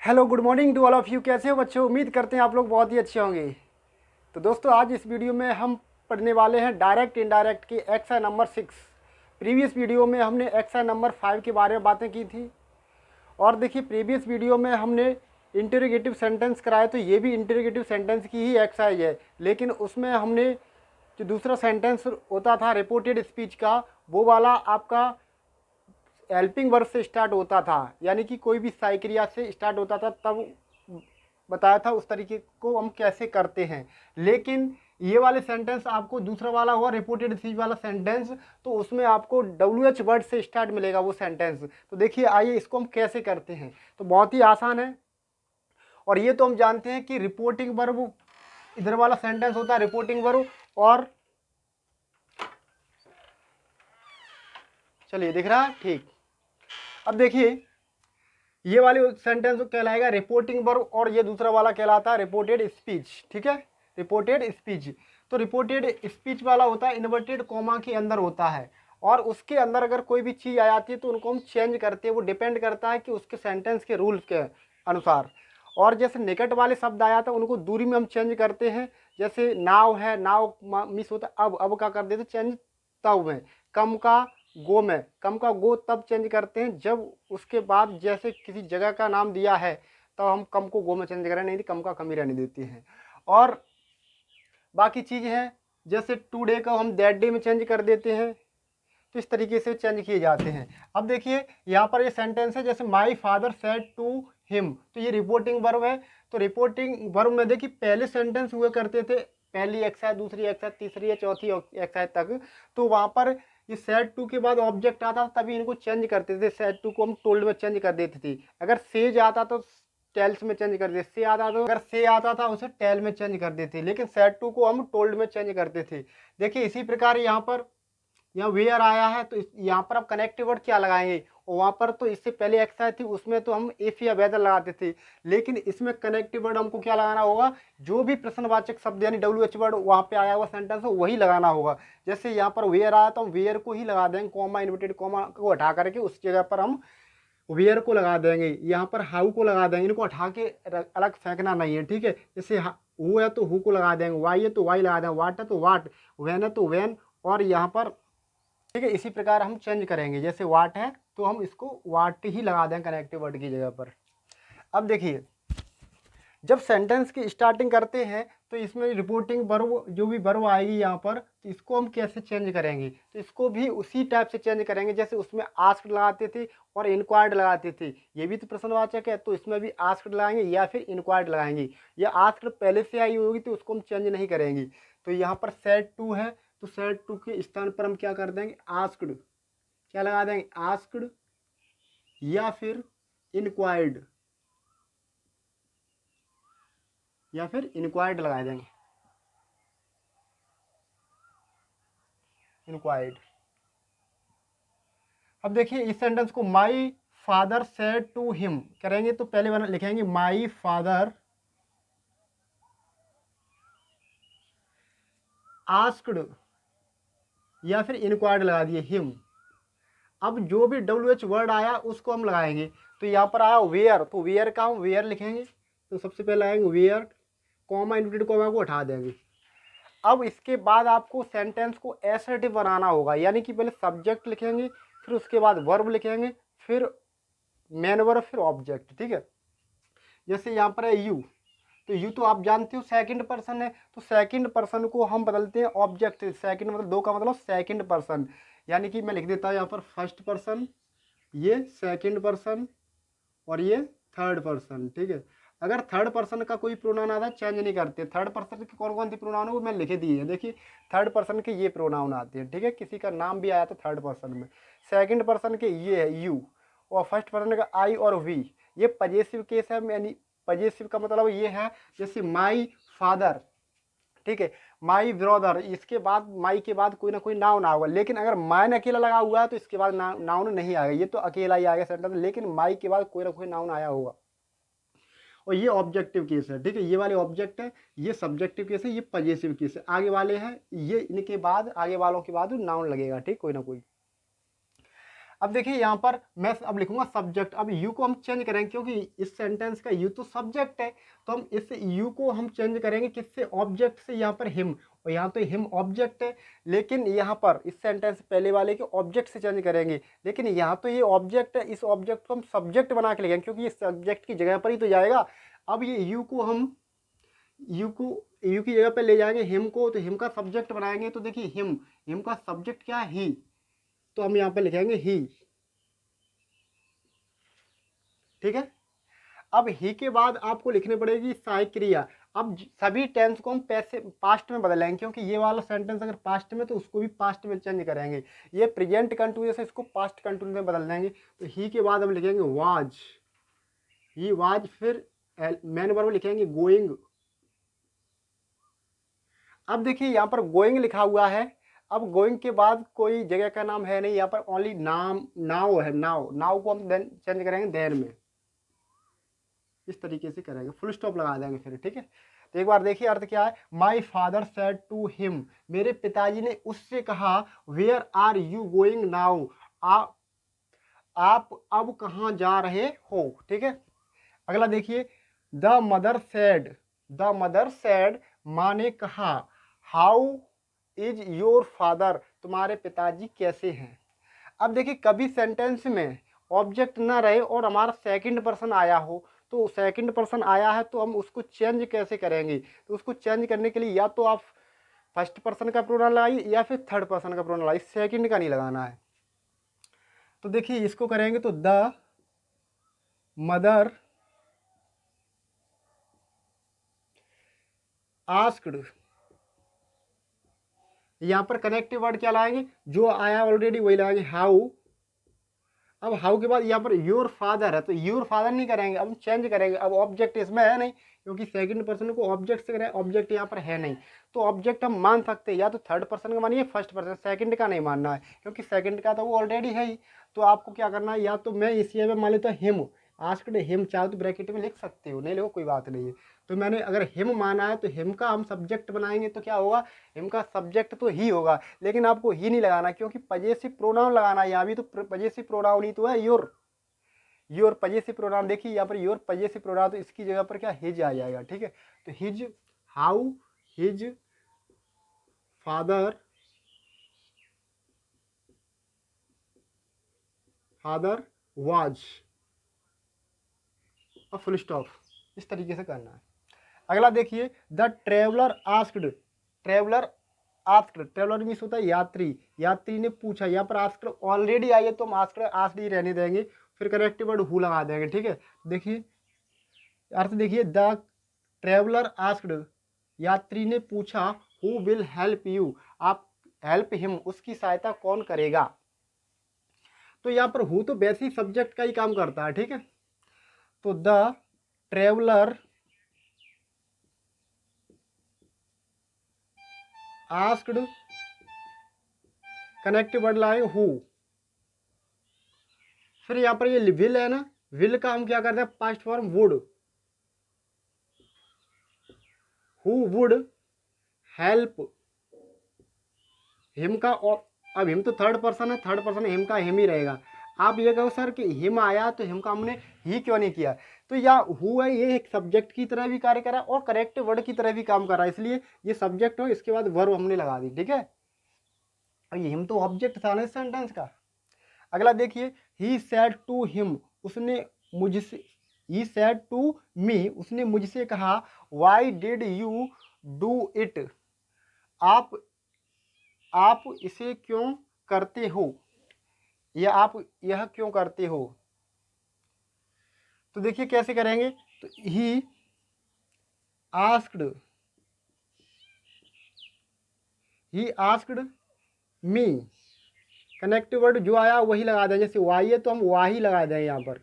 Hello good morning to all of you. कैसे हो बच्चों? उम्मीद करते हैं आप लोग बहुत ही अच्छे होंगे। तो दोस्तों आज इस वीडियो में हम पढ़ने वाले हैं डायरेक्ट इनडायरेक्ट की एक्सरसाइज नंबर 6। प्रीवियस वीडियो में हमने एक्सरसाइज नंबर 5 के बारे में बातें की थी। और देखिए प्रीवियस वीडियो में हमने इंटरोगेटिव सेंटेंस कराया, तो ये भी इंटरोगेटिव सेंटेंस की ही एक्सरसाइज है, लेकिन उसमें हमने जो दूसरा सेंटेंस होता था रिपोर्टेड स्पीच का, वो वाला आपका हेल्पिंग वर्ब से स्टार्ट होता था, यानी कि कोई भी सहायक क्रिया से स्टार्ट होता था, तब बताया था उस तरीके को हम कैसे करते हैं। लेकिन ये वाले सेंटेंस आपको दूसरा वाला हुआ रिपोर्टेड स्पीच वाला सेंटेंस, तो उसमें आपको WH वर्ड से स्टार्ट मिलेगा वो सेंटेंस। तो देखिए आइए इसको हम कैसे करते हैं। तो बहुत ही आसान है। और ये तो हम जानते हैं कि रिपोर्टिंग वर्ब इधर वाला सेंटेंस होता है रिपोर्टिंग वर्ब। और चलिए दिख रहा है ठीक। अब देखिए ये वाली सेंटेंस कहलाएगा रिपोर्टिंग वर्ब और ये दूसरा वाला कहलाता है रिपोर्टेड स्पीच। ठीक है, रिपोर्टेड स्पीच। तो रिपोर्टेड स्पीच वाला होता है इन्वर्टेड कॉमा के अंदर होता है, और उसके अंदर अगर कोई भी चीज़ आ जाती है तो उनको हम चेंज करते हैं। वो डिपेंड करता है कि उसके सेंटेंस के रूल्स के अनुसार। और जैसे निकट वाले शब्द आया था उनको दूरी में हम चेंज करते हैं। जैसे नाव है, नाव मिस होता है अब का कर देते चेंज तब में। कम का गो में, कम का गो तब चेंज करते हैं जब उसके बाद जैसे किसी जगह का नाम दिया है तब हम कम को गो में चेंज करें, नहीं तो कम का कम ही रहने देते हैं। और बाकी चीज़ है जैसे टुडे का हम दैट डे में चेंज कर देते हैं। तो इस तरीके से चेंज किए जाते हैं। अब देखिए यहाँ पर ये सेंटेंस है जैसे my father said to him, तो ये रिपोर्टिंग वर्ब है। तो रिपोर्टिंग वर्ब में देखिए पहले सेंटेंस हुए करते थे, पहली एक्सरसाइज, दूसरी एक्सरसाइज, तीसरी या चौथी एक्सरसाइज तक। तो वहाँ पर ये सेड टू के बाद ऑब्जेक्ट आता था तभी इनको चेंज करते थे। सेड टू को हम टोल्ड में चेंज कर देते थे। अगर सेज आता तो टेल्स में चेंज कर देते, से आता तो अगर से आता था उसे टेल में चेंज कर देते, लेकिन सेड टू को हम टोल्ड में चेंज करते थे। देखिए इसी प्रकार यहाँ पर यहाँ वेयर आया है तो यहाँ पर आप कनेक्टिव वर्ड क्या लगाएंगे। और वहाँ पर तो इससे पहले एक्सरसाइज थी उसमें तो हम इफ या वेदर लगाते थे, लेकिन इसमें कनेक्टिव वर्ड हमको क्या लगाना होगा, जो भी प्रश्नवाचक शब्द यानी WH वर्ड वहाँ पे आया हुआ सेंटेंस हो वही लगाना होगा। जैसे यहाँ पर वेयर आया तो हम वेयर को ही लगा देंगे, कॉमा इन्वर्टेड कॉमा को हटा करके उस जगह पर हम वेयर को लगा देंगे। यहाँ पर हाउ को लगा देंगे, इनको हटा के अलग फेंकना नहीं है। ठीक है, जैसे हु है तो हु को लगा देंगे, वाई है तो वाई लगा देंगे, वाट है तो वाट, वैन है तो वैन। और यहाँ पर ठीक है इसी प्रकार हम चेंज करेंगे। जैसे वाट है तो हम इसको वाट ही लगा दें कनेक्टिव वर्ड की जगह पर। अब देखिए जब सेंटेंस की स्टार्टिंग करते हैं तो इसमें रिपोर्टिंग वर्ब जो भी वर्ब आएगी यहाँ पर, तो इसको हम कैसे चेंज करेंगे, तो इसको भी उसी टाइप से चेंज करेंगे जैसे उसमें आस्क्ड लगाते थे और इंक्वायर्ड लगाते थे। ये भी तो प्रश्नवाचक है तो इसमें भी आस्क्ड लगाएंगे या फिर इंक्वायर्ड लगाएंगे। या आस्क्ड पहले से आई होगी तो उसको हम चेंज नहीं करेंगे। तो यहाँ पर सेड टू है तो सेड टू के स्थान पर हम क्या कर देंगे, आस्क्ड क्या लगा देंगे, आस्क्ड या फिर इंक्वायर्ड, या फिर इंक्वायर्ड लगा देंगे, इंक्वायर्ड। अब देखिए इस सेंटेंस को my father said to him करेंगे तो पहले वाला लिखेंगे माई फादर आस्क्ड या फिर इंक्वायर्ड लगा दिए हिम। अब जो भी WH वर्ड आया उसको हम लगाएंगे। तो यहाँ पर आया वेयर, तो वेयर का हम वेयर लिखेंगे। तो सबसे पहले आएंगे वेयर, कॉमा इन्वर्टेड कॉमा को हटा देंगे। अब इसके बाद आपको सेंटेंस को एसर्टिव बनाना होगा, यानी कि पहले सब्जेक्ट लिखेंगे, फिर उसके बाद वर्ब लिखेंगे, फिर मेन वर्ब, फिर ऑब्जेक्ट। ठीक है, जैसे यहाँ पर है यू, तो यू तो आप जानते हो सेकंड पर्सन है, तो सेकंड पर्सन को हम बदलते हैं ऑब्जेक्ट। सेकंड मतलब दो का मतलब सेकंड पर्सन, यानी कि मैं लिख देता हूँ यहाँ पर फर्स्ट पर्सन, ये सेकंड पर्सन और ये थर्ड पर्सन। ठीक है, अगर थर्ड पर्सन का कोई प्रोनाउन आता है चेंज नहीं करते। थर्ड पर्सन के कौन कौन सी प्रोनाउन है वो मैं लिखे दिए हैं। देखिए थर्ड पर्सन के ये प्रोनाउन आते हैं। ठीक है, किसी का नाम भी आया था थर्ड पर्सन में। सेकंड पर्सन के ये है यू, और फर्स्ट पर्सन का आई और वी। ये पजेसिव केस है, यानी पजेसिव का मतलब ये है जैसे माई फादर, ठीक है, माई ब्रदर, इसके बाद माई के बाद कोई ना कोई नाउन आएगा। लेकिन अगर मैन अकेला लगा हुआ है तो इसके बाद नाउन नहीं आएगा, ये तो अकेला ही आएगा सेंटेंस, लेकिन माई के बाद कोई ना कोई नाउन आया होगा। और ये ऑब्जेक्टिव केस है। ठीक है, ये वाले ऑब्जेक्ट है, ये सब्जेक्टिव केस है, ये पजेसिव केस है। आगे वाले हैं ये, इनके बाद आगे वालों के बाद नाउन लगेगा। ठीक, कोई ना कोई। अब देखिए यहाँ पर मैं अब लिखूंगा सब्जेक्ट। अब यू को हम चेंज करेंगे क्योंकि इस सेंटेंस का यू तो सब्जेक्ट है, तो हम इस यू को हम चेंज करेंगे किससे, ऑब्जेक्ट से। यहाँ पर हिम, और यहाँ तो हिम ऑब्जेक्ट है, लेकिन यहाँ पर इस सेंटेंस पहले वाले के ऑब्जेक्ट से चेंज करेंगे, लेकिन यहाँ तो ये ऑब्जेक्ट है, इस ऑब्जेक्ट को हम सब्जेक्ट बना के लिखेंगे क्योंकि ये सब्जेक्ट की जगह पर ही तो जाएगा। अब ये यू को हम यू की जगह पे ले जाएंगे हिम को, तो हिम का सब्जेक्ट बनाएंगे। तो देखिए हिम का सब्जेक्ट क्या है, ही, तो हम यहाँ पे लिखेंगे ही। ठीक है। अब ही के बाद आपको लिखनी पड़ेगी सहायक क्रिया। अब सभी टेंस को हम पास्ट में बदलेंगे क्योंकि ये वाला सेंटेंस अगर पास्ट में तो उसको भी पास्ट में चेंज करेंगे। ये प्रेजेंट कंटिन्यूअस है, इसको पास्ट कंटिन्यूअस में बदल देंगे। तो ही के बाद हम लिखेंगे वाज, ही वाज, फिर मेन वर्ब लिखेंगे गोइंग। अब देखिए यहाँ पर गोइंग लिखा हुआ है, अब गोइंग के बाद कोई जगह का नाम है नहीं, यहाँ पर ओनली नाम नाव है, नाव को हम देन चेंज करेंगे देर में, इस तरीके से करेंगे, फुल स्टॉप लगा देंगे फिर। ठीक है। तो एक बार देखिए अर्थ क्या है, my father said to him, मेरे पिताजी ने उससे कहा, where are you going now, आप अब कहाँ जा रहे हो। ठीक है। अगला देखिए, द मदर सेड, माँ ने कहा, हाउ इज योर फादर, तुम्हारे पिताजी कैसे हैं। अब देखिए कभी सेंटेंस में ऑब्जेक्ट ना रहे और हमारा सेकंड पर्सन आया हो, तो सेकंड पर्सन आया है तो हम उसको चेंज कैसे करेंगे। तो उसको चेंज करने के लिए या तो आप फर्स्ट पर्सन का प्रोनाउन लगाइए या फिर थर्ड पर्सन का प्रोनाउन लगाइए, सेकंड का नहीं लगाना है। तो देखिए इसको करेंगे तो द मदर आस्क्ड, यहाँ पर कनेक्टिव वर्ड क्या लाएंगे, जो आया ऑलरेडी वही लगाएंगे, हाउ। अब हाउ के बाद यहाँ पर योर फादर है, तो योर फादर नहीं करेंगे, अब चेंज करेंगे। अब ऑब्जेक्ट इसमें है नहीं क्योंकि सेकंड पर्सन को ऑब्जेक्ट से करें, ऑब्जेक्ट यहाँ पर है नहीं, तो ऑब्जेक्ट हम मान सकते हैं या तो थर्ड पर्सन का मानिए, फर्स्ट पर्सन, सेकंड का नहीं मानना है क्योंकि सेकंड का तो वो ऑलरेडी है ही। तो आपको क्या करना है, या तो मैं इसी में मान लेता हूँ हिम, आस्क्ड हिम, चाहे तो ब्रैकेट में लिख सकते हो, नहीं लिखो कोई बात नहीं है। तो मैंने अगर हिम माना है तो हिम का हम सब्जेक्ट बनाएंगे तो क्या होगा, हिम का सब्जेक्ट तो ही होगा, लेकिन आपको ही नहीं लगाना क्योंकि पजेसिव प्रोनाउन लगाना है। यहाँ भी तो पजेसिव प्रोनाउन ही तो है, योर पजेसिव प्रोनाउन। देखिए यहाँ पर योर पजेसिव प्रोनाउन, तो इसकी जगह पर क्या हिज आ जाएगा। ठीक है। तो his, how his father was, और फुल स्टॉप, इस तरीके से करना है। अगला देखिए, the traveller asked, traveller means होता है यात्री, यात्री ने पूछा। यहाँ पर आस्क्ड ऑलरेडी आई है तो हम आस्क्ड ही रहने देंगे, फिर करेक्टिव वर्ड हु लगा देंगे। ठीक है। देखिए अर्थ देखिए, द ट्रेवलर आस्क्ड, यात्री ने पूछा, हु विल हेल्प यू, आप हेल्प हिम, उसकी सहायता कौन करेगा। तो यहाँ पर हु तो वैसे ही सब्जेक्ट का ही काम करता है। ठीक है। तो the traveller asked, connective word लाए हु, फिर यहाँ पर ये विल है ना, विल का हम क्या करते हैं, past form would, who would help him का, और अब हिम तो थर्ड पर्सन है, थर्ड पर्सन हिम का हिम ही रहेगा। आप ये कहो सर कि हिम आया तो हिम का हमने ही क्यों नहीं किया, तो या हु है ये एक सब्जेक्ट की तरह भी कार्य करा और करेक्टिव वर्ड की तरह भी काम कर रहा है, इसलिए ये सब्जेक्ट हो, इसके बाद वर्ब हमने लगा दी। ठीक है। और ये हिम तो ऑब्जेक्ट था ना इस सेंटेंस का। अगला देखिए, ही सेड टू हिम, उसने मुझसे, ही सेड टू मी, उसने मुझसे कहा, why did you do it, आप इसे क्यों करते हो, या आप यह क्यों करते हो। तो देखिए कैसे करेंगे, तो he asked me, connective word जो आया वही लगा दें, जैसे वाई है तो हम वाही लगा दें यहाँ पर।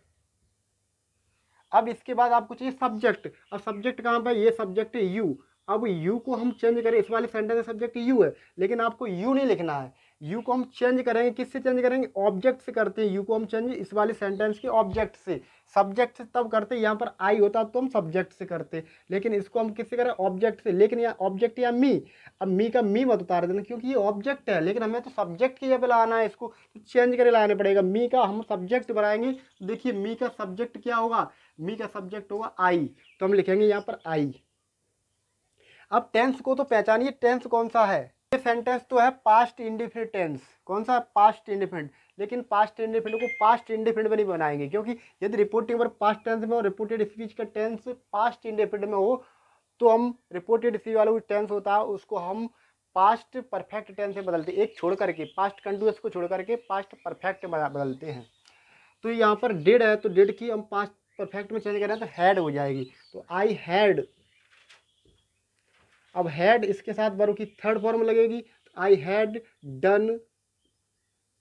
अब इसके बाद आपको चाहिए सब्जेक्ट। अब सब्जेक्ट कहाँ पर, ये सब्जेक्ट है यू। अब यू को हम चेंज करें, इस वाले सेंटेंस में सब्जेक्ट यू है लेकिन आपको यू नहीं लिखना है, यू को हम चेंज करेंगे, किससे चेंज करेंगे, ऑब्जेक्ट से करते हैं। यू को हम चेंज इस वाले सेंटेंस के ऑब्जेक्ट से, सब्जेक्ट से तब करते हैं, यहाँ पर आई होता तो हम सब्जेक्ट से करते, लेकिन इसको हम किससे करें, ऑब्जेक्ट से। लेकिन यहाँ ऑब्जेक्ट या मी, अब मी का मी मत उतार देना क्योंकि ये ऑब्जेक्ट है, लेकिन हमें तो सब्जेक्ट की जगह लाना है, इसको तो चेंज करके लाना पड़ेगा। मी का हम सब्जेक्ट बनाएंगे, देखिए मी का सब्जेक्ट क्या होगा, मी का सब्जेक्ट होगा आई, तो हम लिखेंगे यहाँ पर आई। अब टेंस को तो पहचानिए, टेंस कौन सा है, ये सेंटेंस तो है पास्ट इंडिफिनिट टेंस। कौन सा, पास्ट इंडिफिनिट। लेकिन पास्ट इंडिफिनिट को पास्ट इंडिफिनिट में नहीं बनाएंगे, क्योंकि यदि रिपोर्टिंग वर्ब पास्ट टेंस में हो, रिपोर्टेड स्पीच का टेंस पास्ट इंडिफिनिट में हो, तो हम रिपोर्टेड स्पीच वाला जो टेंस होता है उसको हम पास्ट परफेक्ट टेंस में बदलते हैं, एक छोड़ करके, पास्ट कंटिन्यूअस को छोड़ करके पास्ट परफेक्ट बदलते हैं। तो यहाँ पर डिड है, तो डिड की हम पास्ट परफेक्ट में चेंज करें तो हैड हो जाएगी, तो आई हैड। अब हैड इसके साथ वर्ब की थर्ड फॉर्म लगेगी, आई हैड डन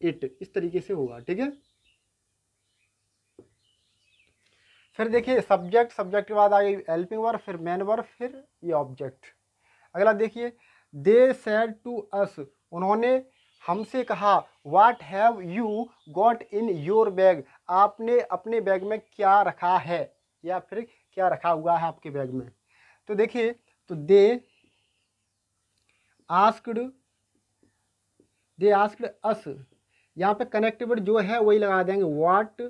इट, इस तरीके से होगा, ठीक है। फिर देखिए सब्जेक्ट, सब्जेक्ट के बाद आ गई हेल्पिंग वर्ब, फिर मेन वर्ब, फिर ये ऑब्जेक्ट। अगला देखिए, दे सेड टू अस, उन्होंने हमसे कहा, what have you got in your bag, आपने अपने बैग में क्या रखा है, या फिर क्या रखा हुआ है आपके बैग में। तो देखिए, तो दे आस्क्ड अस, यहाँ पे कनेक्टिव वर्ड जो है वही लगा देंगे, व्हाट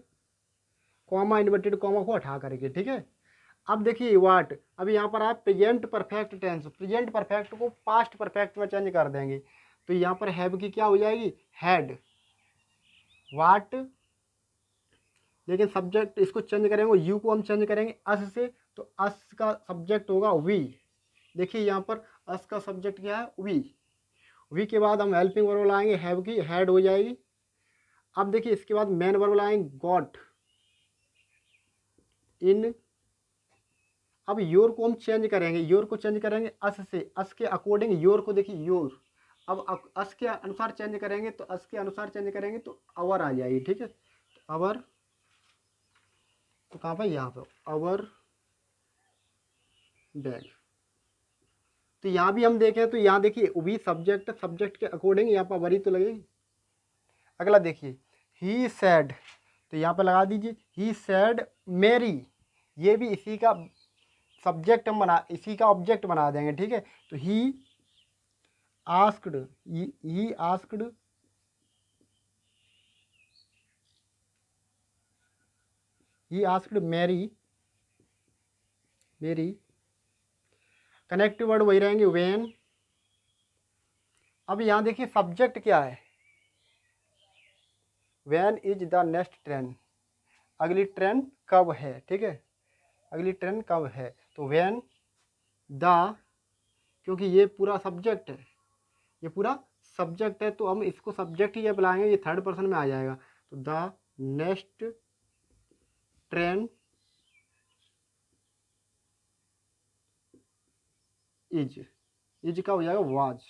कॉमा इन्वर्टेड कॉमा को हटा करके, ठीक है। अब देखिए व्हाट, अब यहाँ पर आप present perfect tense, present perfect को पास्ट परफेक्ट में चेंज कर देंगे, तो यहाँ पर हैव की क्या हो जाएगी, हैड। व्हाट, लेकिन सब्जेक्ट इसको चेंज करेंगे, यू को हम चेंज करेंगे अस से, तो अस का सब्जेक्ट होगा वी। देखिए यहाँ पर अस का सब्जेक्ट क्या है, वी। वी के बाद हम हेल्पिंग वर्ब लाएंगे, हैव की हैड हो जाएगी। अब देखिए इसके बाद मेन वर्ब लाएंगे, गॉट इन। अब योर को हम चेंज करेंगे, योर को चेंज करेंगे अस से, अस के अकॉर्डिंग योर को, देखिए योर। अब अस के अनुसार चेंज करेंगे, तो अस के अनुसार चेंज करेंगे तो अवर आ जाएगी, ठीक है। तो अवर, तो कहाँ पर, यहाँ पर अवर बैग। तो यहाँ भी हम देखें तो यहाँ देखिए भी सब्जेक्ट, सब्जेक्ट के अकॉर्डिंग यहाँ पर वरी तो लगेगी। अगला देखिए, ही सैड, तो यहाँ पर लगा दीजिए ही सैड मेरी, ये भी इसी का सब्जेक्ट हम बना, इसी का ऑब्जेक्ट बना देंगे, ठीक है। तो he asked, he asked Mary, Mary. Connective word वही रहेंगे, व्हेन। अब यहाँ देखिए सब्जेक्ट क्या है, when is the next train, अगली ट्रेन कब है, ठीक है, अगली ट्रेन कब है। तो व्हेन द, क्योंकि ये पूरा सब्जेक्ट है, ये पूरा सब्जेक्ट है, तो हम इसको सब्जेक्ट ही जब लाएंगे ये थर्ड पर्सन में आ जाएगा, तो द नेक्स्ट ट्रेन इज का हो जाएगा वाज।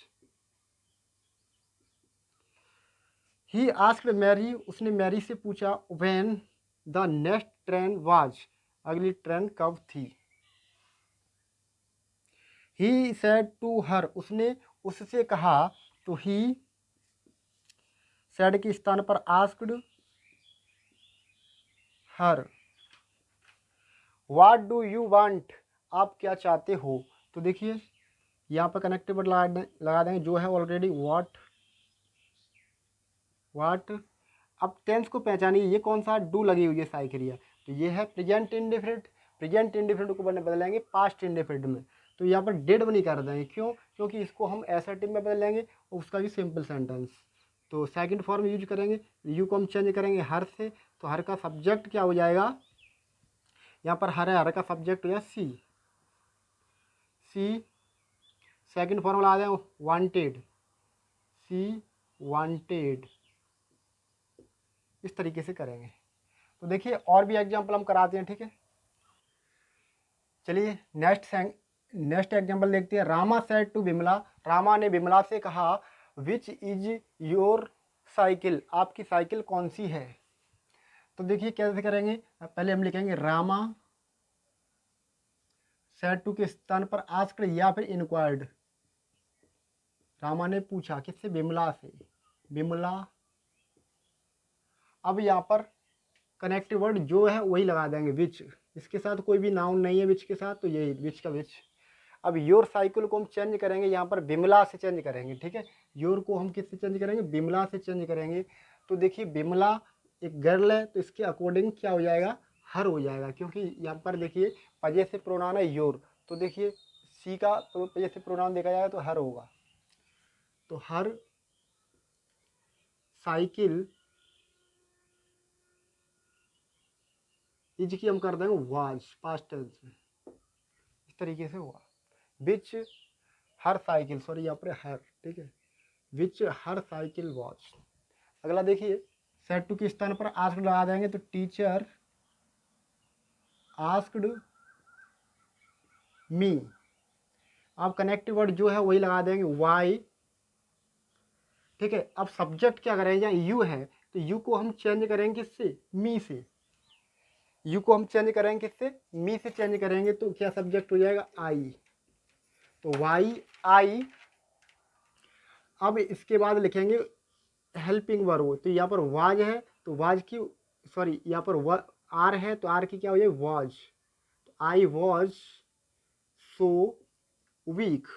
ही आस्क्ड मैरी, उसने मैरी से पूछा, when the next train was, अगली ट्रेन कब थी। ही सेड टू हर, उसने उससे कहा, तो ही सेड के स्थान पर asked her. What do you want, आप क्या चाहते हो। तो देखिए यहाँ पर कनेक्टिव वर्ड लगा देंगे जो है ऑलरेडी, व्हाट। अब टेंस को पहचानिए, ये कौन सा डू लगी हुई है साइक्रिया, तो ये है प्रेजेंट इंडिफिनिट, प्रेजेंट इंडिफिनिट को बदलेंगे पास्ट इंडिफिनिट में, तो यहाँ पर डेड नहीं कर देंगे, क्यों, क्योंकि इसको हम एसर्टिव में बदलेंगे और उसका भी सिंपल सेंटेंस। तो सेकंड फॉर्म यूज करेंगे, यू को हम चेंज करेंगे हर से, तो हर का सब्जेक्ट क्या हो जाएगा, यहाँ पर हर है, हर का सब्जेक्ट हो जाएगा सी। सी सेकंड फॉर्म ला दें वांटेड, सी वांटेड, इस तरीके से करेंगे। तो देखिए और भी एग्जाम्पल हम कराते हैं, ठीक है। चलिए नेक्स्ट एग्जाम्पल देखते हैं। रामा सेड टू विमला, रामा ने विमला से कहा, विच इज योर साइकिल, आपकी साइकिल कौन सी है। तो देखिए कैसे करेंगे, पहले हम लिखेंगे रामा सेड टू के स्थान पर आस्क्ड या फिर इंक्वायर्ड, रामा ने पूछा, किससे, विमला से। बिमला। अब यहाँ पर कनेक्टिव वर्ड जो है वही लगा देंगे विच, इसके साथ कोई भी नाउन नहीं है विच के साथ, तो यही विच का विच। अब योर साइकिल को हम चेंज करेंगे, यहाँ पर बिमला से चेंज करेंगे, ठीक है। योर को हम किससे चेंज करेंगे, बिमला से चेंज करेंगे। तो देखिए बिमला एक गर्ल है, तो इसके अकॉर्डिंग क्या हो जाएगा, हर हो जाएगा, क्योंकि यहाँ पर देखिए पजेसिव प्रोनाउन है योर, तो देखिए सी का पजेसिव प्रोनाउन देखा जाएगा तो हर होगा। तो हर साइकिल इज की हम कर देंगे वाज, पास्ट टेंस में, इस तरीके से हुआ। विच हर साइकिल, सॉरी यहाँ पर हर, ठीक है, विच हर साइकिल वॉच। अगला देखिए सेट टू के स्थान पर आस्क्ड लगा देंगे, तो टीचर आस्क्ड मी। अब कनेक्टिव वर्ड जो है वही लगा देंगे वाई, ठीक है। अब सब्जेक्ट क्या करेंगे, यहाँ यू है तो यू को हम चेंज करेंगे किससे, मी से। यू को हम चेंज करेंगे किससे, मी से चेंज करेंगे, तो क्या सब्जेक्ट हो जाएगा आई, तो वाई आई। अब इसके बाद लिखेंगे हेल्पिंग वर्ब, तो यहाँ पर वाज है तो वाज की, सॉरी यहाँ पर आर है तो आर की क्या हो जाए वाज, तो आई वाज सो वीक,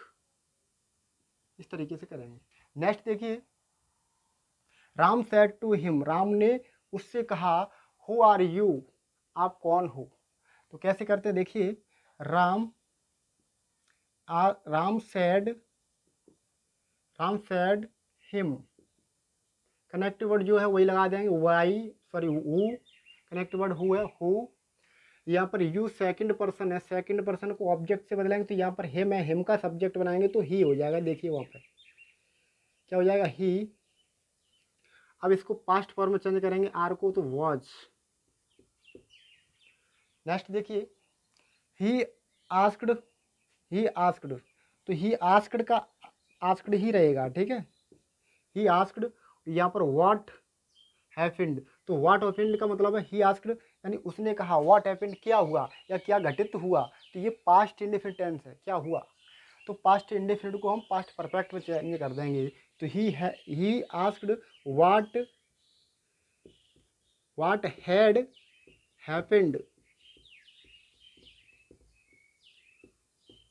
इस तरीके से करेंगे। नेक्स्ट देखिए Ram said to him, Ram ने उससे कहा हु आर यू, आप कौन हो। तो कैसे करते हैं देखिए, Ram Ram said him, connective word जो है वही लगा देंगे why, sorry who, connective word who है हु। यहाँ पर यू सेकंड पर्सन है, सेकंड पर्सन को ऑब्जेक्ट से बदलेंगे, तो यहाँ पर हिम है, हिम का सब्जेक्ट बनाएंगे तो ही हो जाएगा। देखिए वहाँ पर क्या हो जाएगा ही। अब इसको पास्ट फॉर्म में चेंज करेंगे आर को, तो वॉज। नेक्स्ट देखिए ही आस्क्ड, ही आस्क्ड, तो ही आस्क्ड का आस्क्ड ही रहेगा, ठीक है। ही आस्क्ड, यहाँ पर व्हाट हैपेंड, तो व्हाट हैपेंड का मतलब है ही आस्क्ड, यानी उसने कहा, व्हाट हैपेंड क्या हुआ या क्या घटित हुआ, तो ये पास्ट इंडेफिनिट टेंस है, क्या हुआ। तो पास्ट इंडेफिनिट को हम पास्ट परफेक्ट में चेंज कर देंगे, तो he asked what had happened,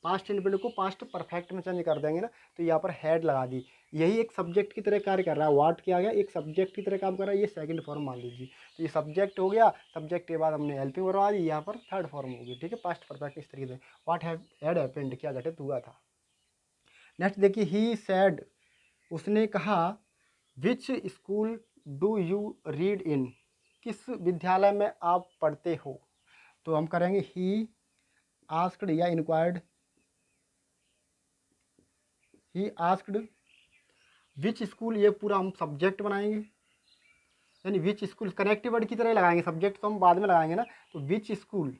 past indefinite को पास्ट परफेक्ट में चेंज कर देंगे ना, तो यहाँ पर हैड लगा दी। यही एक सब्जेक्ट की तरह कार्य कर रहा है, व्हाट क्या गया एक सब्जेक्ट की तरह काम कर रहा है, ये सेकंड फॉर्म मान लीजिए। तो ये सब्जेक्ट हो गया, सब्जेक्ट के बाद हमने हेल्पिंग वर्ब आ दी, यहाँ पर थर्ड फॉर्म होगी, ठीक है, पास्ट परफेक्ट इस तरीके से। व्हाट हैड हैपेंड क्या घटित हुआ था। नेक्स्ट देखिए ही सैड, उसने कहा which school do you read in, किस विद्यालय में आप पढ़ते हो। तो हम करेंगे ही आस्क्ड या inquired, he asked which school, ये पूरा हम सब्जेक्ट बनाएंगे, यानी विच स्कूल कनेक्टिव वर्ड की तरह लगाएंगे, सब्जेक्ट तो हम बाद में लगाएंगे ना, तो विच स्कूल,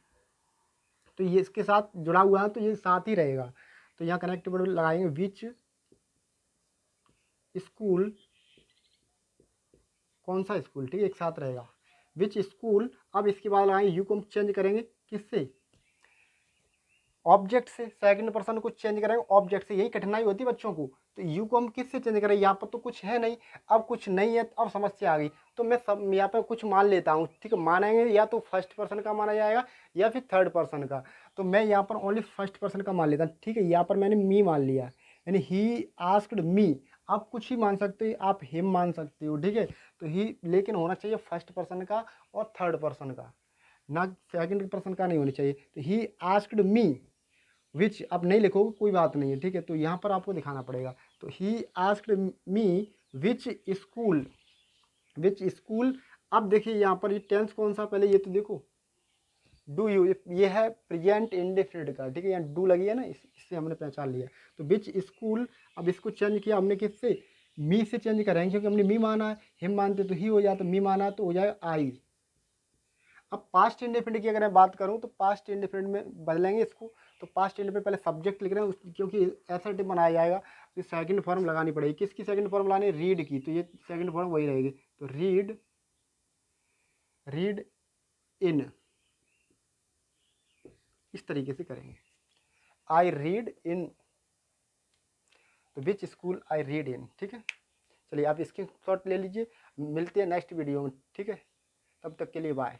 तो ये इसके साथ जुड़ा हुआ है तो ये साथ ही रहेगा, तो यहाँ कनेक्टिव वर्ड लगाएंगे विच स्कूल, कौन सा स्कूल, ठीक है, एक साथ रहेगा विच स्कूल। अब इसके बाद लगाएंगे यू को हम चेंज करेंगे किससे, ऑब्जेक्ट से, सेकंड पर्सन को चेंज करेंगे ऑब्जेक्ट से, यही कठिनाई होती है बच्चों को। तो यू को हम किससे चेंज करें, यहाँ पर तो कुछ है नहीं, अब कुछ नहीं है, अब समस्या आ गई, तो मैं सब यहाँ पर कुछ मान लेता हूँ, ठीक है, मानेंगे या तो फर्स्ट पर्सन का माना जाएगा या फिर थर्ड पर्सन का, तो मैं यहाँ पर ओनली फर्स्ट पर्सन का मान लेता हूँ, ठीक है। यहाँ पर मैंने मी मान लिया, यानी ही आस्क्ड मी, आप कुछ ही मान सकते हो, आप हिम मान सकते हो, ठीक है। तो ही लेकिन होना चाहिए फर्स्ट पर्सन का और थर्ड पर्सन का, ना सेकंड पर्सन का नहीं होनी चाहिए। तो ही आस्क्ड मी विच, आप नहीं लिखोगे कोई बात नहीं है, ठीक है, तो यहाँ पर आपको दिखाना पड़ेगा। तो he asked me which school, which school. अब देखिए यहाँ पर ये टेंस कौन सा, पहले ये तो देखो डू यू, ये है प्रेजेंट इंडेफिनिट का, ठीक है, यहाँ डू लगी है ना, इससे हमने पहचान लिया। तो विच स्कूल, अब इसको चेंज किया हमने किससे, मी से चेंज करेंगे, क्योंकि हमने मी माना है, हिम मानते तो ही हो जाए, तो मी माना तो हो जाए आई। अब पास्ट इंडेफिनिट की अगर मैं बात करूं तो पास्ट इंडेफिनिट में बदलेंगे इसको, तो पास्ट इंडेफिनिट पहले सब्जेक्ट लिख रहे हैं क्योंकि ऐसा टिप बनाया जाएगा, तो सेकंड फॉर्म लगानी पड़ेगी, किसकी सेकंड फॉर्म लानी, रीड की, तो ये सेकंड फॉर्म वही रहेगी, तो रीड इन, इस तरीके से करेंगे, आई रीड इन, तो which school I read in, ठीक है। चलिए आप स्क्रीनशॉट ले लीजिए, मिलते हैं नेक्स्ट वीडियो में, ठीक है, तब तक के लिए बाय।